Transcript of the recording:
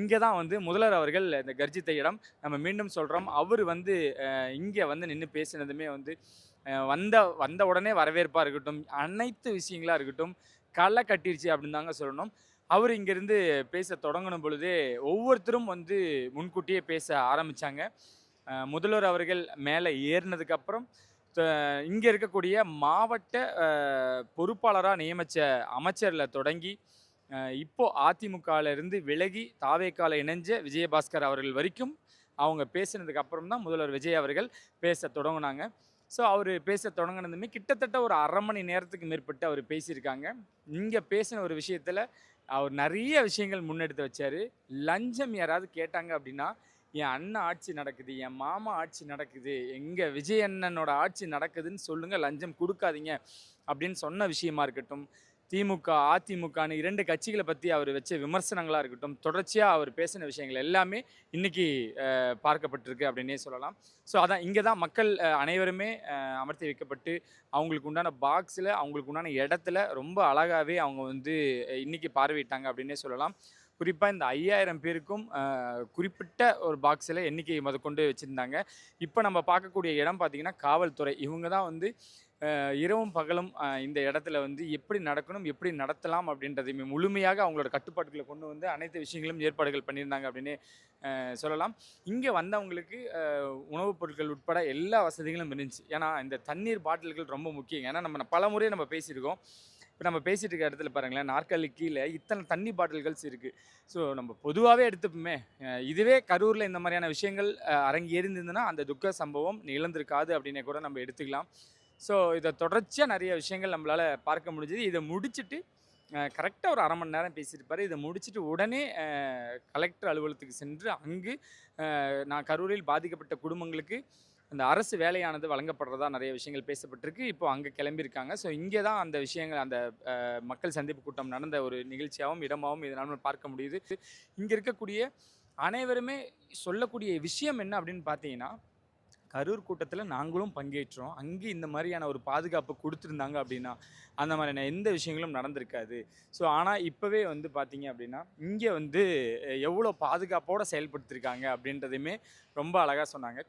இங்கே தான் வந்து முதல்வர் அவர்கள் இந்த கர்ஜித்த இடம் நம்ம மீண்டும் சொல்கிறோம். அவர் வந்து இங்கே வந்து நின்று பேசினதுமே வந்து வந்த வந்த உடனே வரவேற்பா இருக்கட்டும், அனைத்து விஷயங்களா இருக்கட்டும், களை கட்டிருச்சு அப்படின்னு தாங்க சொல்லணும். அவர் இங்கேருந்து பேச தொடங்குன பொழுதே ஒவ்வொருத்தரும் வந்து முன்கூட்டியே பேச ஆரம்பிச்சாங்க. முதல்வர் அவர்கள் மேலே ஏறினதுக்கப்புறம் த இங்க இருக்கக்கூடிய மாவட்ட பொறுப்பாளரா நியமிச்ச அமைச்சர்ல தொடங்கி, இப்போ அதிமுகல இருந்து விலகி தாவேக்கால இணைஞ்ச விஜயபாஸ்கர் அவர்கள் வரைக்கும், அவங்க பேசினதுக்கு அப்புறம் தான் முதல்வர் விஜய் அவர்கள் பேசத் தொடங்குனாங்க. ஸோ அவரு பேசத் தொடங்குனதுமே கிட்டத்தட்ட ஒரு 1/2 மணி நேரத்துக்கு மேற்பட்டு அவரு பேசியிருக்காங்க. இங்க பேசின ஒரு விஷயத்துல, அவர் நெறைய விஷயங்கள் முன்னெடுத்து வச்சாரு. லஞ்சம் யாராவது கேட்டாங்க அப்படின்னா, என் அண்ணன் ஆட்சி நடக்குது, என் மாமா ஆட்சி நடக்குது, எங்க விஜய் அண்ணனோட ஆட்சி நடக்குதுன்னு சொல்லுங்க, லஞ்சம் குடுக்காதீங்க அப்படின்னு சொன்ன விஷயமா இருக்கட்டும். திமுக, அதிமுகன்னு 2 கட்சிகள பத்தி அவரு வச்ச விமர்சனங்களா இருக்கட்டும், தொடர்ச்சியா அவர் பேசின விஷயங்கள் எல்லாமே இன்னைக்கு பார்க்கப்பட்டிருக்கு அப்படின்னே சொல்லலாம். ஸோ அதான் இங்க தான் மக்கள் அனைவருமே அமர்த்தி வைக்கப்பட்டு, அவங்களுக்கு உண்டான பாக்ஸ்ல, அவங்களுக்கு உண்டான இடத்துல ரொம்ப அழகாவே அவங்க வந்து இன்னைக்கு பார்வையிட்டாங்க அப்படின்னே சொல்லலாம். குறிப்பா இந்த 5000 பேருக்கும் குறிப்பிட்ட ஒரு பாக்ஸ்ல எண்ணிக்கை மொதற்கொண்டு வச்சிருந்தாங்க. இப்ப நம்ம பார்க்கக்கூடிய இடம் பார்த்தீங்கன்னா, காவல்துறை. இவங்க தான் வந்து இரவும் பகலும் இந்த இடத்துல வந்து எப்படி நடக்கணும், எப்படி நடத்தலாம் அப்படின்றதையுமே முழுமையாக அவங்களோட கட்டுப்பாட்டுக்குள்ள கொண்டு வந்து அனைத்து விஷயங்களும் ஏற்பாடுகள் பண்ணியிருந்தாங்க அப்படின்னே சொல்லலாம். இங்க வந்தவங்களுக்கு உணவுப் பொருட்கள் உட்பட எல்லா வசதிகளும் இருந்துச்சு. ஏன்னா, இந்த தண்ணீர் பாட்டில்கள் ரொம்ப முக்கியம். ஏன்னா, நம்ம பலமுறை நம்ம பேசியிருக்கோம். இப்ப நம்ம பேசிட்டு இருக்க இடத்துல பாருங்களேன், நாற்காலிக்கு கீழ இத்தன தண்ணி பாட்டில்கள்ஸ் இருக்கு. ஸோ நம்ம பொதுவாவே எடுத்துப்போமே, இதுவே கரூர்ல இந்த மாரியான விஷயங்கள் அரங்கேறியிருந்ததுன்னா, அந்த துக்க சம்பவம் நிகழ்ந்திருக்காது அப்படின்னே கூட நம்ம எடுத்துக்கலாம். ஸோ இத தொடர்ச்சியா நெறைய விஷயங்கள் நம்மளால பார்க்க முடிஞ்சது. இத முடிச்சுட்டு கரெக்ட்டா ஒரு 1/2 மணி நேரம் பேசியிருப்பாரு. இத முடிச்சுட்டு உடனே கலெக்டர் அலுவலகத்துக்கு சென்று அங்கு நான் கரூரில் பாதிக்கப்பட்ட குடும்பங்களுக்கு அந்த அரசு வேலையானது வழங்கப்படுறதா நெறைய விஷயங்கள் பேசப்பட்டிருக்கு. இப்போ அங்க கிளம்பியிருக்காங்க. ஸோ இங்கே தான் அந்த விஷயங்கள் அந்த மக்கள் சந்திப்பு கூட்டம் நடந்த ஒரு நிகழ்ச்சியாவும், இடமாவும் இத நம்மால பார்க்க முடியுது. இங்க இருக்கக்கூடிய அனைவருமே சொல்லக்கூடிய விஷயம் என்ன அப்படின்னு பார்த்தீங்கன்னா, கரூர் கூட்டத்தில நாங்களும் பங்கேற்றோம். அங்கே இந்த மாரியான ஒரு பாதுகாப்பு குடுத்திருந்தாங்க அப்படின்னா, அந்த மாரியான எந்த விஷயங்களும் நடந்திருக்காது. ஸோ ஆனா இப்பவே வந்து பார்த்தீங்க அப்படின்னா, இங்க வந்து எவ்வளோ பாதுகாப்போட செயல்படுத்தியிருக்காங்க அப்படின்றதையுமே ரொம்ப அழகா சொன்னாங்க.